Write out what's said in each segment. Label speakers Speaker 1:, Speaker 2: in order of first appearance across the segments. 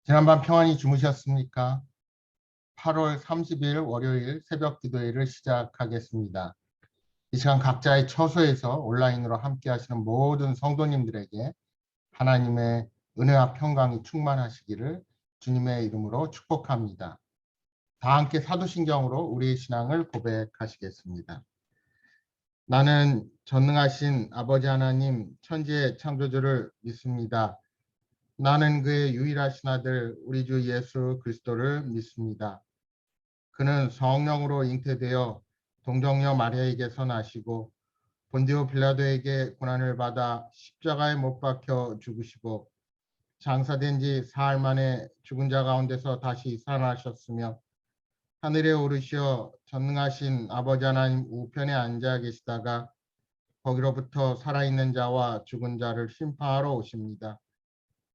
Speaker 1: 지난밤 평안히 주무셨습니까? 8월 30일 월요일 새벽 기도회를 시작하겠습니다. 이 시간 각자의 처소에서 온라인으로 함께 하시는 모든 성도님들에게 하나님의 은혜와 평강이 충만하시기를 주님의 이름으로 축복합니다. 다 함께 사도신경으로 우리의 신앙을 고백하시겠습니다. 나는 전능하신 아버지 하나님 천지의 창조주를 믿습니다. 나는 그의 유일하신 아들 우리 주 예수 그리스도를 믿습니다. 그는 성령으로 잉태되어 동정녀 마리아에게서 나시고 본디오 빌라도에게 고난을 받아 십자가에 못 박혀 죽으시고 장사된 지 사흘 만에 죽은 자 가운데서 다시 살아나셨으며 하늘에 오르시어 전능하신 아버지 하나님 우편에 앉아 계시다가 거기로부터 살아있는 자와 죽은 자를 심판하러 오십니다.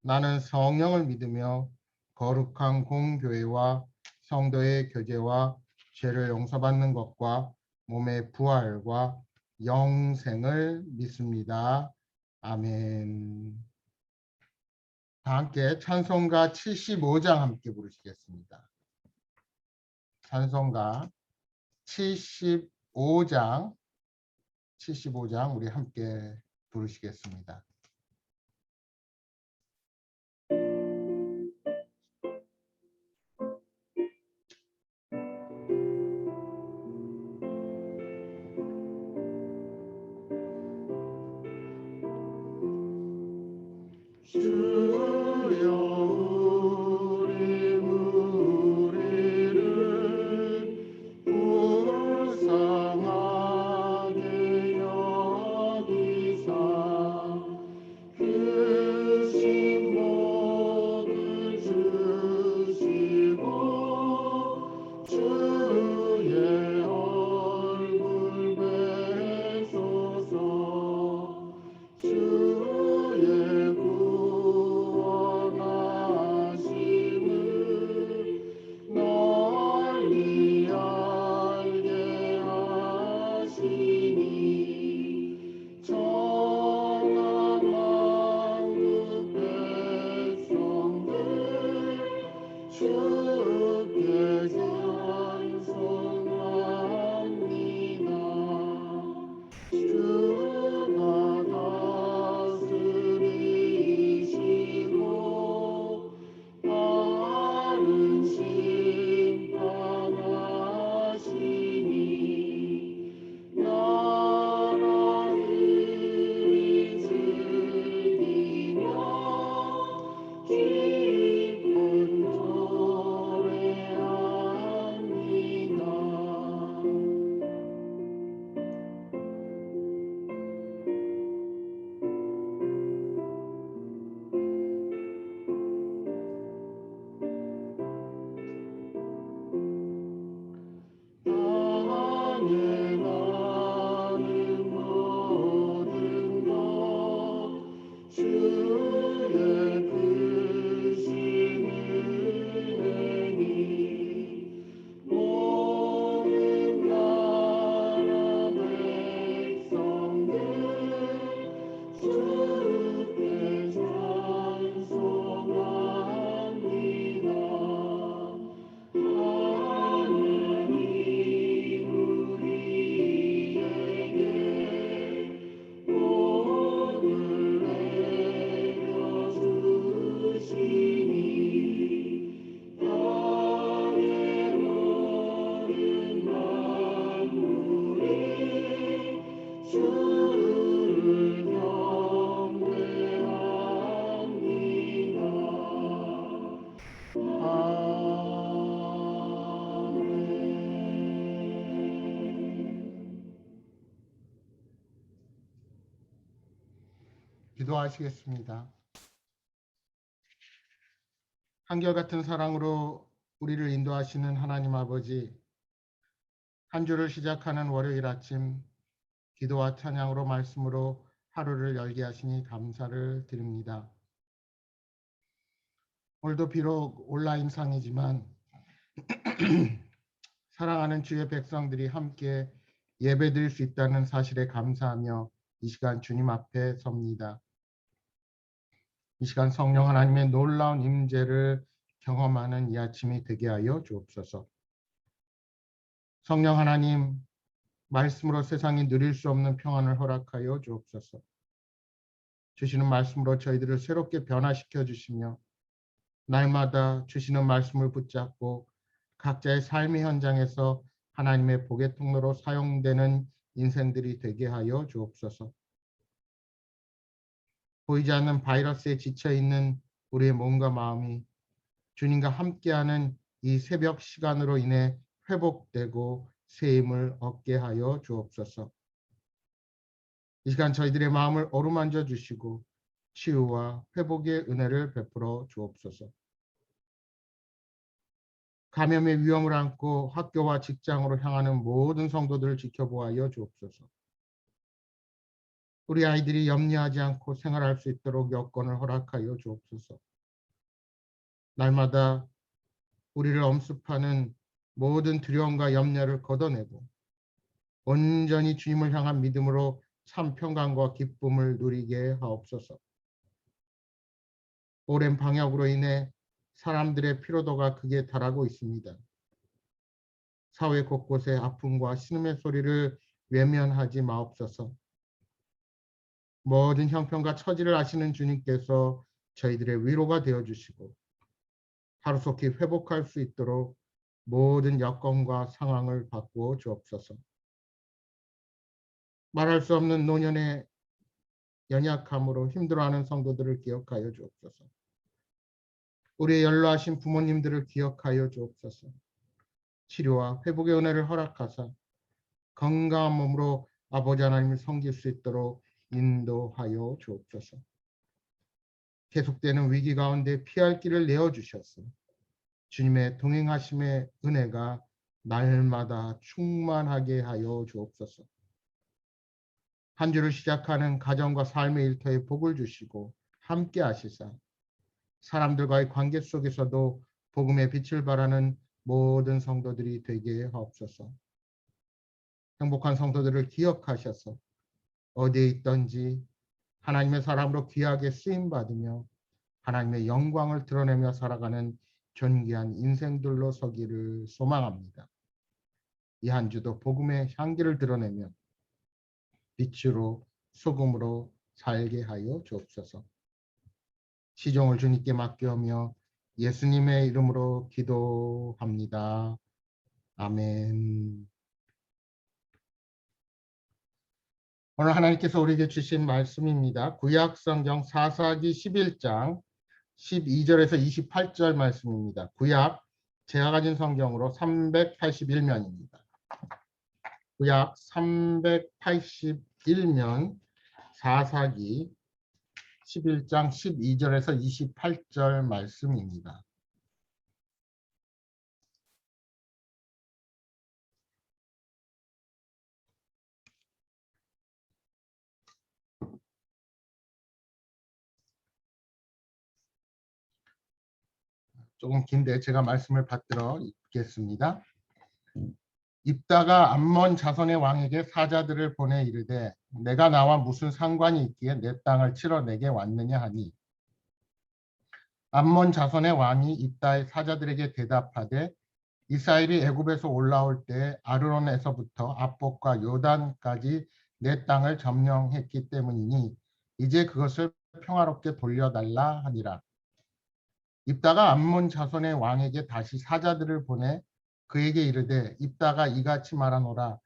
Speaker 1: 나는 성령을 믿으며 거룩한 공교회와 성도의 교제와 죄를 용서받는 것과 몸의 부활과 영생을 믿습니다. 아멘. 다 함께 찬송가 75장 함께 부르시겠습니다. 찬송가 75장 우리 함께 부르시겠습니다. 기도하시겠습니다. 한결같은 사랑으로 우리를 인도하시는 하나님 아버지, 한 주를 시작하는 월요일 아침 기도와 찬양으로 말씀으로 하루를 열게 하시니 감사를 드립니다. 오늘도 비록 온라인상이지만 사랑하는 주의 백성들이 함께 예배드릴 수 있다는 사실에 감사하며 이 시간 주님 앞에 섭니다. 이 시간 성령 하나님의 놀라운 임재를 경험하는 이 아침이 되게 하여 주옵소서. 성령 하나님, 말씀으로 세상이 누릴 수 없는 평안을 허락하여 주옵소서. 주시는 말씀으로 저희들을 새롭게 변화시켜 주시며 날마다 주시는 말씀을 붙잡고 각자의 삶의 현장에서 하나님의 복의 통로로 사용되는 인생들이 되게 하여 주옵소서. 보이지 않는 바이러스에 지쳐있는 우리의 몸과 마음이 주님과 함께하는 이 새벽 시간으로 인해 회복되고 새 힘을 얻게 하여 주옵소서. 이 시간 저희들의 마음을 어루만져 주시고 치유와 회복의 은혜를 베풀어 주옵소서. 감염의 위험을 안고 학교와 직장으로 향하는 모든 성도들을 지켜보아여 주옵소서. 우리 아이들이 염려하지 않고 생활할 수 있도록 여건을 허락하여 주옵소서. 날마다 우리를 엄습하는 모든 두려움과 염려를 걷어내고 온전히 주님을 향한 믿음으로 참 평강과 기쁨을 누리게 하옵소서. 오랜 방역으로 인해 사람들의 피로도가 극에 달하고 있습니다. 사회 곳곳에 아픔과 신음의 소리를 외면하지 마옵소서. 모든 형편과 처지를 아시는 주님께서 저희들의 위로가 되어주시고 하루속히 회복할 수 있도록 모든 여건과 상황을 바꾸어 주옵소서. 말할 수 없는 노년의 연약함으로 힘들어하는 성도들을 기억하여 주옵소서. 우리의 연로하신 부모님들을 기억하여 주옵소서. 치료와 회복의 은혜를 허락하사 건강한 몸으로 아버지 하나님을 섬길 수 있도록 인도하여 주옵소서. 계속되는 위기 가운데 피할 길을 내어주셔서 주님의 동행하심의 은혜가 날마다 충만하게 하여 주옵소서. 한 주를 시작하는 가정과 삶의 일터에 복을 주시고 함께 하시사 사람들과의 관계 속에서도 복음의 빛을 발하는 모든 성도들이 되게 하옵소서. 행복한 성도들을 기억하셔서 어디에 있든지 하나님의 사람으로 귀하게 쓰임받으며 하나님의 영광을 드러내며 살아가는 존귀한 인생들로 서기를 소망합니다. 이 한 주도 복음의 향기를 드러내며 빛으로 소금으로 살게 하여 주옵소서. 시종을 주님께 맡겨오며 예수님의 이름으로 기도합니다. 아멘. 오늘 하나님께서 우리에게 주신 말씀입니다. 구약성경 사사기 11장 12절에서 28절 말씀입니다. 구약 제가 가진 성경으로 381면입니다. 구약 381면 사사기 11장 12절에서 28절 말씀입니다. 조금 긴데 제가 말씀을 받들어 읽겠습니다. 입다가 암몬 자손의 왕에게 사자들을 보내 이르되 내가 나와 무슨 상관이 있기에 내 땅을 치러 내게 왔느냐 하니 암몬 자손의 왕이 입다의 사자들에게 대답하되 이스라엘이 애굽에서 올라올 때 아르논에서부터 압복과 요단까지 내 땅을 점령했기 때문이니 이제 그것을 평화롭게 돌려달라 하니라. 입다가 암몬 자손의 왕에게 다시 사자들을 보내 그에게 이르되 입다가 이같이 말하노라.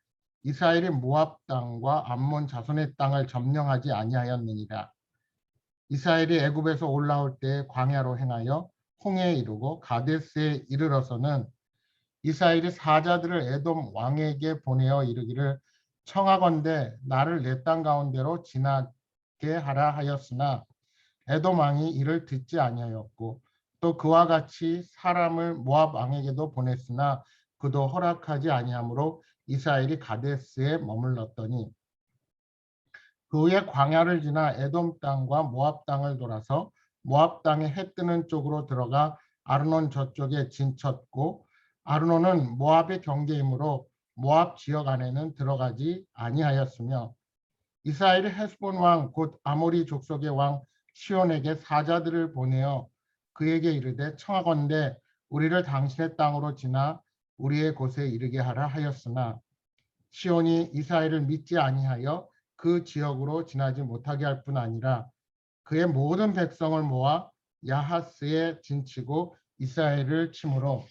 Speaker 1: 이스라엘이 모압 땅과 암몬 자손의 땅을 점령하지 아니하였느니라. 이스라엘이 애굽에서 올라올 때 광야로 행하여 홍해에 이르고 가데스에 이르러서는 이스라엘이 사자들을 에돔 왕에게 보내어 이르기를 청하건대 나를 내 땅 가운데로 지나게 하라 하였으나 에돔 왕이 이를 듣지 아니하였고 또 그와 같이 사람을 모압 왕에게도 보냈으나 그도 허락하지 아니하므로 이스라엘이 가데스에 머물렀더니 그 후에 광야를 지나 에돔 땅과 모압 땅을 돌아서 모압 땅에 해 뜨는 쪽으로 들어가 아르논 저쪽에 진쳤고 아르논은 모압의 경계이므로 모압 지역 안에는 들어가지 아니하였으며 이스라엘이 헤스본 왕 곧 아모리 족속의 왕 시온에게 사자들을 보내어 그에게 이르되 청하건대 우리를 당신의 땅으로 지나 우리의 곳에 이르게 하라 하였으나 시온이 이스라엘을 믿지 아니하여 그 지역으로 지나지 못하게 할 뿐 아니라 그의 모든 백성을 모아 야하스에 진치고 이스라엘을 치므로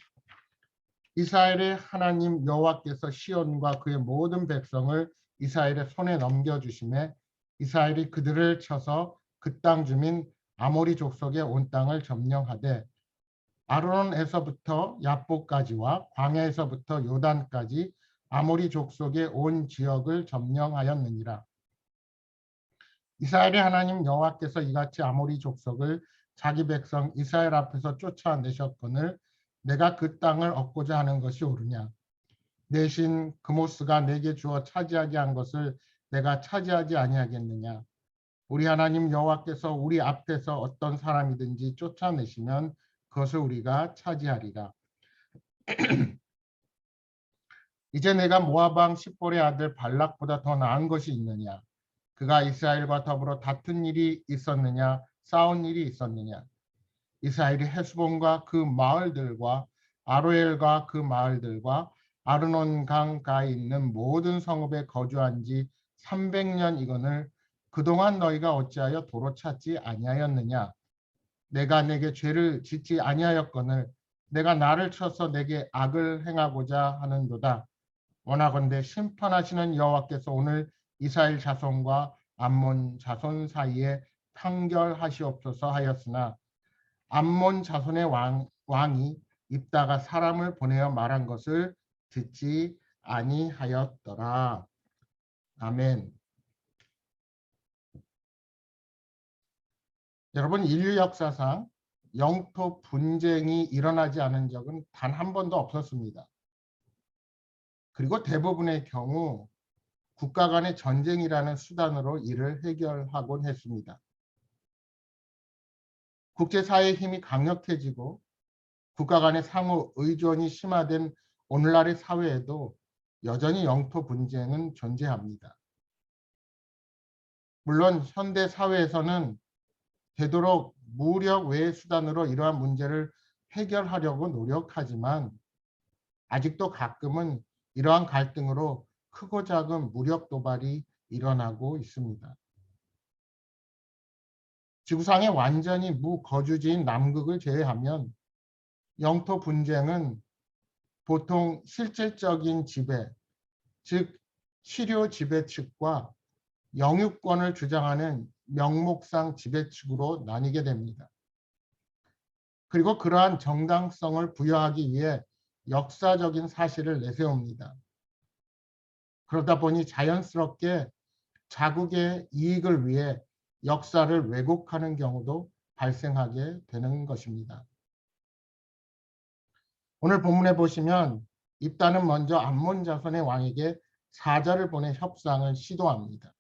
Speaker 1: 이스라엘의 하나님 여호와께서 시온과 그의 모든 백성을 이스라엘의 손에 넘겨주심에 이스라엘이 그들을 쳐서 그 땅 주민 아모리 족속의 온 땅을 점령하되 아르논에서부터 야복까지와 광야에서부터 요단까지 아모리 족속의 온 지역을 점령하였느니라. 이스라엘의 하나님 여호와께서 이같이 아모리 족속을 자기 백성 이스라엘 앞에서 쫓아내셨거늘 내가 그 땅을 얻고자 하는 것이 옳으냐. 내신 그모스가 내게 주어 차지하게 한 것을 내가 차지하지 아니하겠느냐. 우리 하나님 여호와께서 우리 앞에서 어떤 사람이든지 쫓아내시면 그것을 우리가 차지하리라. 이제 내가 모압 왕 십볼의 아들 발락보다 더 나은 것이 있느냐. 그가 이스라엘과 더불어 다툰 일이 있었느냐, 싸운 일이 있었느냐. 이스라엘이 헤스본과 그 마을들과 아로엘과 그 마을들과 아르논 강가에 있는 모든 성읍에 거주한 지 300년이거늘 그동안 너희가 어찌하여 도로 찾지 아니하였느냐. 내가 내게 죄를 짓지 아니하였거늘 내가 나를 쳐서 내게 악을 행하고자 하는도다. 원하건대 심판하시는 여호와께서 오늘 이스라엘 자손과 암몬 자손 사이에 판결하시옵소서 하였으나 암몬 자손의 왕이 입다가 사람을 보내어 말한 것을 듣지 아니하였더라. 아멘. 여러분, 인류 역사상 영토 분쟁이 일어나지 않은 적은 단 한 번도 없었습니다. 그리고 대부분의 경우 국가 간의 전쟁이라는 수단으로 이를 해결하곤 했습니다. 국제사회의 힘이 강력해지고 국가 간의 상호 의존이 심화된 오늘날의 사회에도 여전히 영토 분쟁은 존재합니다. 물론 현대 사회에서는 되도록 무력 외의 수단으로 이러한 문제를 해결하려고 노력하지만 아직도 가끔은 이러한 갈등으로 크고 작은 무력 도발이 일어나고 있습니다. 지구상의 완전히 무거주지인 남극을 제외하면 영토 분쟁은 보통 실질적인 지배, 즉 치료 지배 측과 영유권을 주장하는 명목상 지배 측으로 나뉘게 됩니다. 그리고 그러한 정당성을 부여하기 위해 역사적인 사실을 내세웁니다. 그러다 보니 자연스럽게 자국의 이익을 위해 역사를 왜곡하는 경우도 발생하게 되는 것입니다. 오늘 본문에 보시면 입다는 먼저 암몬 자손의 왕에게 사자를 보내 협상을 시도합니다.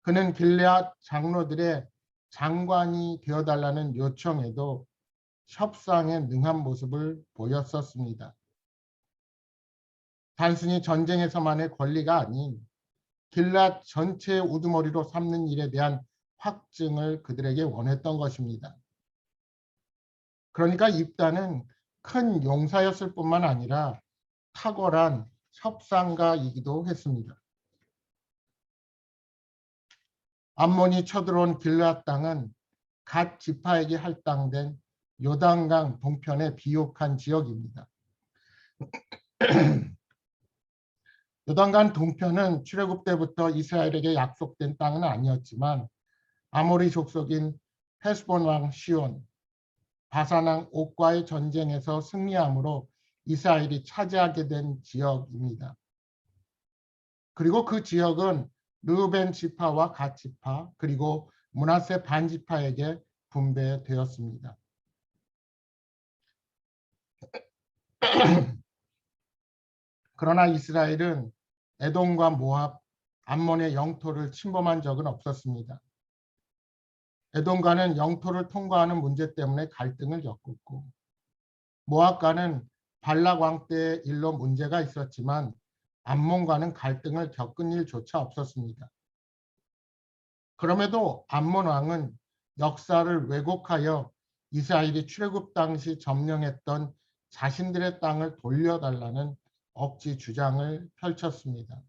Speaker 1: 그는 길르앗 장로들의 장관이 되어달라는 요청에도 협상에 능한 모습을 보였었습니다. 단순히 전쟁에서만의 권리가 아닌 길르앗 전체의 우두머리로 삼는 일에 대한 확증을 그들에게 원했던 것입니다. 그러니까 입다는 큰 용사였을 뿐만 아니라 탁월한 협상가이기도 했습니다. 암몬이 쳐들어온 길르앗 땅은 갓 지파에게 할당된 요단강 동편의 비옥한 지역입니다. 요단강 동편은 출애굽 때부터 이스라엘에게 약속된 땅은 아니었지만 아모리 족속인 헤스본 왕 시온, 바산 왕 옥과의 전쟁에서 승리함으로 이스라엘이 차지하게 된 지역입니다. 그리고 그 지역은 르우벤 지파와 갓 지파 그리고 므낫세 반 지파에게 분배되었습니다. 그러나 이스라엘은 에돔과 모압, 암몬의 영토를 침범한 적은 없었습니다. 에돔과는 영토를 통과하는 문제 때문에 갈등을 겪었고 모압과는 발락 왕 때의 일로 문제가 있었지만 암몬과는 갈등을 겪은 일조차 없었습니다. 그럼에도 암몬 왕은 역사를 왜곡하여 이스라엘이 출애굽 당시 점령했던 자신들의 땅을 돌려달라는 억지 주장을 펼쳤습니다.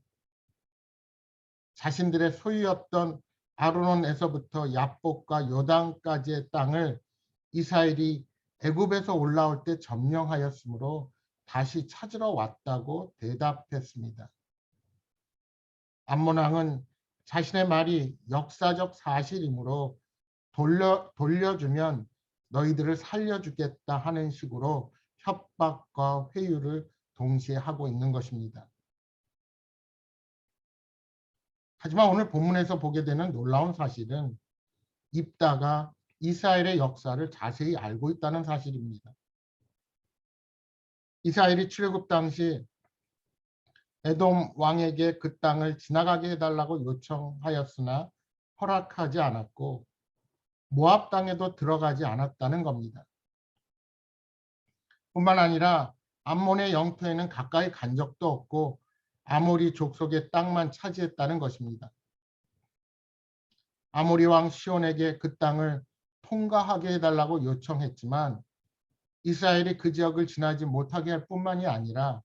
Speaker 1: 자신들의 소유였던 아르논에서부터 야복과 요단까지의 땅을 이스라엘이 애굽에서 올라올 때 점령하였으므로 다시 찾으러 왔다고 대답했습니다. 암몬 왕은 자신의 말이 역사적 사실이므로 돌려주면 너희들을 살려주겠다 하는 식으로 협박과 회유를 동시에 하고 있는 것입니다. 하지만 오늘 본문에서 보게 되는 놀라운 사실은 입다가 이스라엘의 역사를 자세히 알고 있다는 사실입니다. 이스라엘이 출애굽 당시 에돔 왕에게 그 땅을 지나가게 해달라고 요청하였으나 허락하지 않았고 모압 땅에도 들어가지 않았다는 겁니다. 뿐만 아니라 암몬의 영토에는 가까이 간 적도 없고 아모리 족속의 땅만 차지했다는 것입니다. 아모리 왕 시온에게 그 땅을 통과하게 해달라고 요청했지만 이스라엘이 그 지역을 지나지 못하게 할 뿐만이 아니라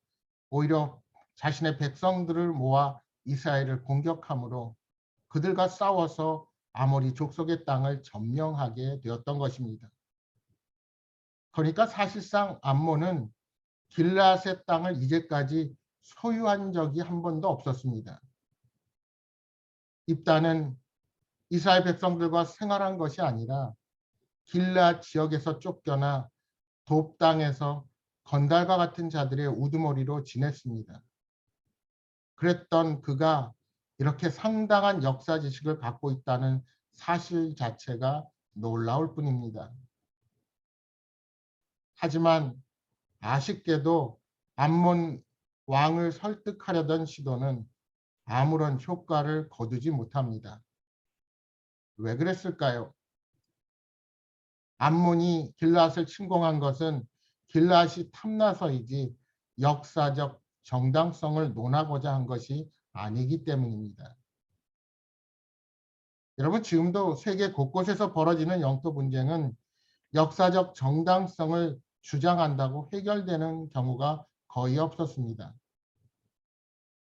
Speaker 1: 오히려 자신의 백성들을 모아 이스라엘을 공격함으로 그들과 싸워서 아모리 족속의 땅을 점령하게 되었던 것입니다. 그러니까 사실상 암몬은 길앗의 땅을 이제까지 소유한 적이 한 번도 없었습니다. 입다는 이스라엘 백성들과 생활한 것이 아니라 길앗 지역에서 쫓겨나 돕 땅에서 건달과 같은 자들의 우두머리로 지냈습니다. 그랬던 그가 이렇게 상당한 역사 지식을 갖고 있다는 사실 자체가 놀라울 뿐입니다. 하지만 아쉽게도 암몬 왕을 설득하려던 시도는 아무런 효과를 거두지 못합니다. 왜 그랬을까요? 암몬이 길앗을 침공한 것은 길앗이 탐나서이지 역사적 정당성을 논하고자 한 것이 아니기 때문입니다. 여러분, 지금도 세계 곳곳에서 벌어지는 영토 분쟁은 역사적 정당성을 주장한다고 해결되는 경우가 거의 없었습니다.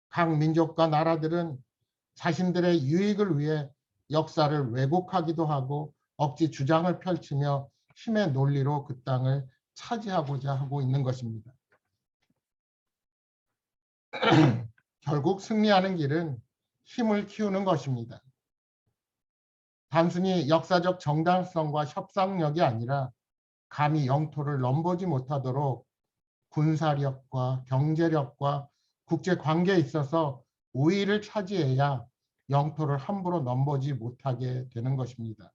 Speaker 1: 각 민족과 나라들은 자신들의 유익을 위해 역사를 왜곡하기도 하고 억지 주장을 펼치며 힘의 논리로 그 땅을 차지하고자 하고 있는 것입니다. 결국 승리하는 길은 힘을 키우는 것입니다. 단순히 역사적 정당성과 협상력이 아니라 감히 영토를 넘보지 못하도록 군사력과 경제력과 국제관계에 있어서 우위를 차지해야 영토를 함부로 넘보지 못하게 되는 것입니다.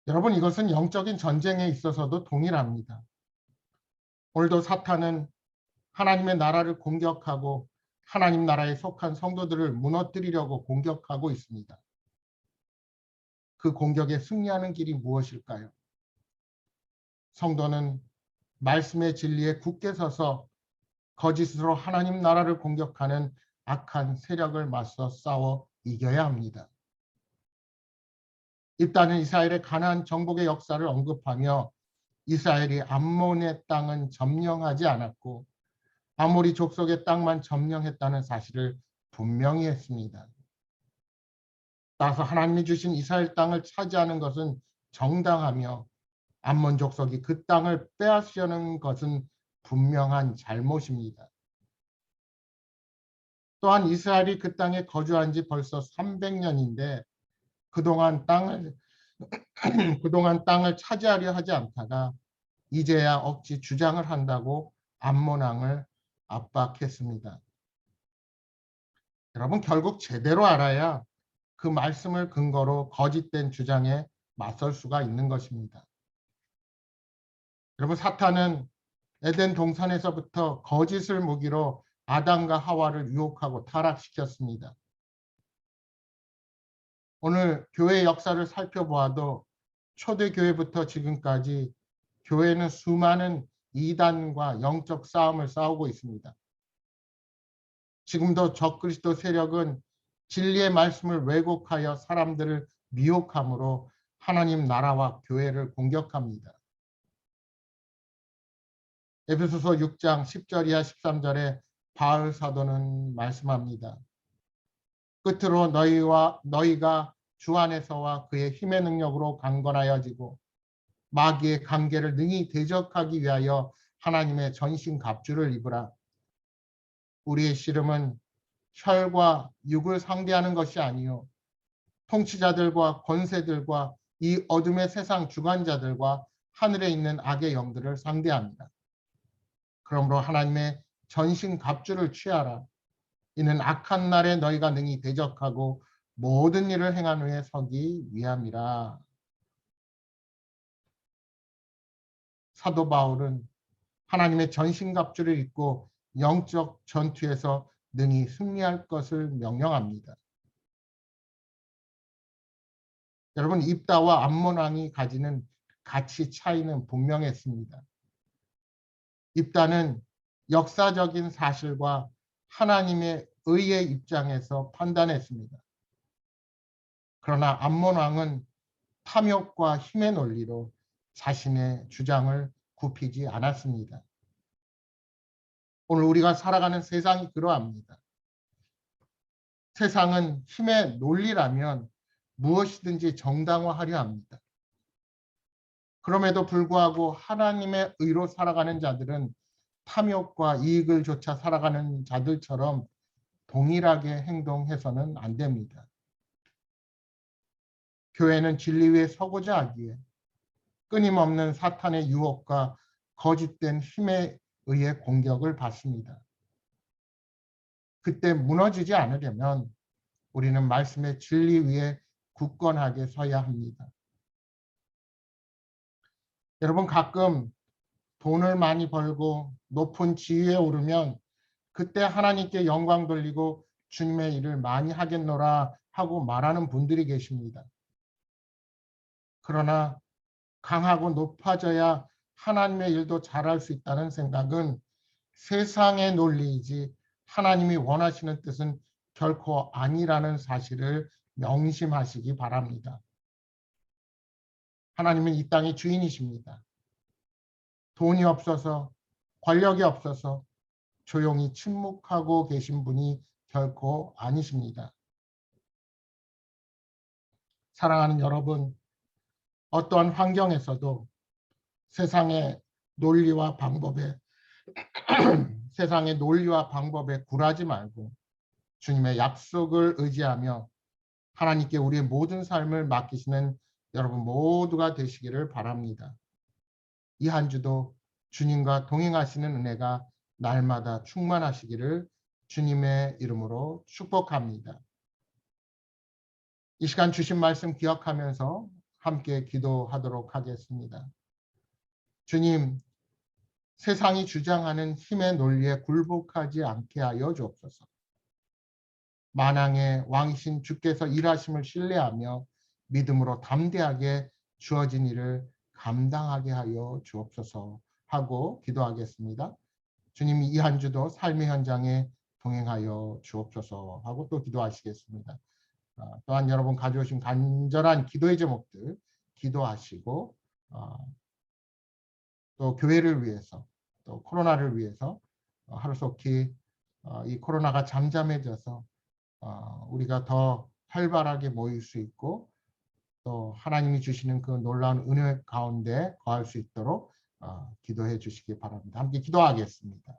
Speaker 1: 여러분, 이것은 영적인 전쟁에 있어서도 동일합니다. 오늘도 사탄은 하나님의 나라를 공격하고 하나님 나라에 속한 성도들을 무너뜨리려고 공격하고 있습니다. 그 공격에 승리하는 길이 무엇일까요? 성도는 말씀의 진리에 굳게 서서 거짓으로 하나님 나라를 공격하는 악한 세력을 맞서 싸워 이겨야 합니다. 입다는 이스라엘의 가나안 정복의 역사를 언급하며 이스라엘이 암몬의 땅은 점령하지 않았고 아모리 족속의 땅만 점령했다는 사실을 분명히 했습니다. 따라서 하나님이 주신 이스라엘 땅을 차지하는 것은 정당하며 암몬 족속이 그 땅을 빼앗으려는 것은 분명한 잘못입니다. 또한 이스라엘이 그 땅에 거주한 지 벌써 300년인데 그동안 땅을 차지하려 하지 않다가 이제야 억지 주장을 한다고 암몬 왕을 압박했습니다. 여러분, 결국 제대로 알아야 그 말씀을 근거로 거짓된 주장에 맞설 수가 있는 것입니다. 여러분, 사탄은 에덴 동산에서부터 거짓을 무기로 아담과 하와를 유혹하고 타락시켰습니다. 오늘 교회 역사를 살펴보아도 초대교회부터 지금까지 교회는 수많은 이단과 영적 싸움을 싸우고 있습니다. 지금도 적그리스도 세력은 진리의 말씀을 왜곡하여 사람들을 미혹함으로 하나님 나라와 교회를 공격합니다. 에베소서 6장 10절 이하 13절에 바울 사도는 말씀합니다. 끝으로 너희가 주 안에서와 그의 힘의 능력으로 강건하여지고 마귀의 관계를 능히 대적하기 위하여 하나님의 전신 갑주를 입으라. 우리의 씨름은 혈과 육을 상대하는 것이 아니요 통치자들과 권세들과 이 어둠의 세상 주관자들과 하늘에 있는 악의 영들을 상대합니다. 그러므로 하나님의 전신 갑주를 취하라. 이는 악한 날에 너희가 능히 대적하고 모든 일을 행한 후에 서기 위함이라. 사도 바울은 하나님의 전신갑주를 입고 영적 전투에서 능히 승리할 것을 명령합니다. 여러분, 입다와 암몬 왕이 가지는 가치 차이는 분명했습니다. 입다는 역사적인 사실과 하나님의 의의 입장에서 판단했습니다. 그러나 암몬 왕은 탐욕과 힘의 논리로 자신의 주장을 굽히지 않았습니다. 오늘 우리가 살아가는 세상이 그러합니다. 세상은 힘의 논리라면 무엇이든지 정당화하려 합니다. 그럼에도 불구하고 하나님의 의로 살아가는 자들은 탐욕과 이익을 좇아 살아가는 자들처럼 동일하게 행동해서는 안 됩니다. 교회는 진리 위에 서고자 하기에 끊임없는 사탄의 유혹과 거짓된 힘에 의해 공격을 받습니다. 그때 무너지지 않으려면 우리는 말씀의 진리 위에 굳건하게 서야 합니다. 여러분, 가끔 돈을 많이 벌고 높은 지위에 오르면 그때 하나님께 영광 돌리고 주님의 일을 많이 하겠노라 하고 말하는 분들이 계십니다. 그러나 강하고 높아져야 하나님의 일도 잘할 수 있다는 생각은 세상의 논리이지 하나님이 원하시는 뜻은 결코 아니라는 사실을 명심하시기 바랍니다. 하나님은 이 땅의 주인이십니다. 돈이 없어서, 권력이 없어서 조용히 침묵하고 계신 분이 결코 아니십니다. 사랑하는 여러분, 어떠한 환경에서도 세상의 논리와 방법에 세상의 논리와 방법에 굴하지 말고 주님의 약속을 의지하며 하나님께 우리의 모든 삶을 맡기시는 여러분 모두가 되시기를 바랍니다. 이 한 주도 주님과 동행하시는 은혜가 날마다 충만하시기를 주님의 이름으로 축복합니다. 이 시간 주신 말씀 기억하면서 함께 기도하도록 하겠습니다. 주님, 세상이 주장하는 힘의 논리에 굴복하지 않게 하여 주옵소서. 만왕의 왕이신 주께서 일하심을 신뢰하며 믿음으로 담대하게 주어진 일을 감당하게 하여 주옵소서 하고 기도하겠습니다. 주님이 이 한 주도 삶의 현장에 동행하여 주옵소서 하고 또 기도하시겠습니다. 또한 여러분 가져오신 간절한 기도의 제목들 기도하시고 또 교회를 위해서 또 코로나를 위해서 하루속히 이 코로나가 잠잠해져서 우리가 더 활발하게 모일 수 있고 또 하나님이 주시는 그 놀라운 은혜 가운데 거할 수 있도록 기도해 주시기 바랍니다. 함께 기도하겠습니다.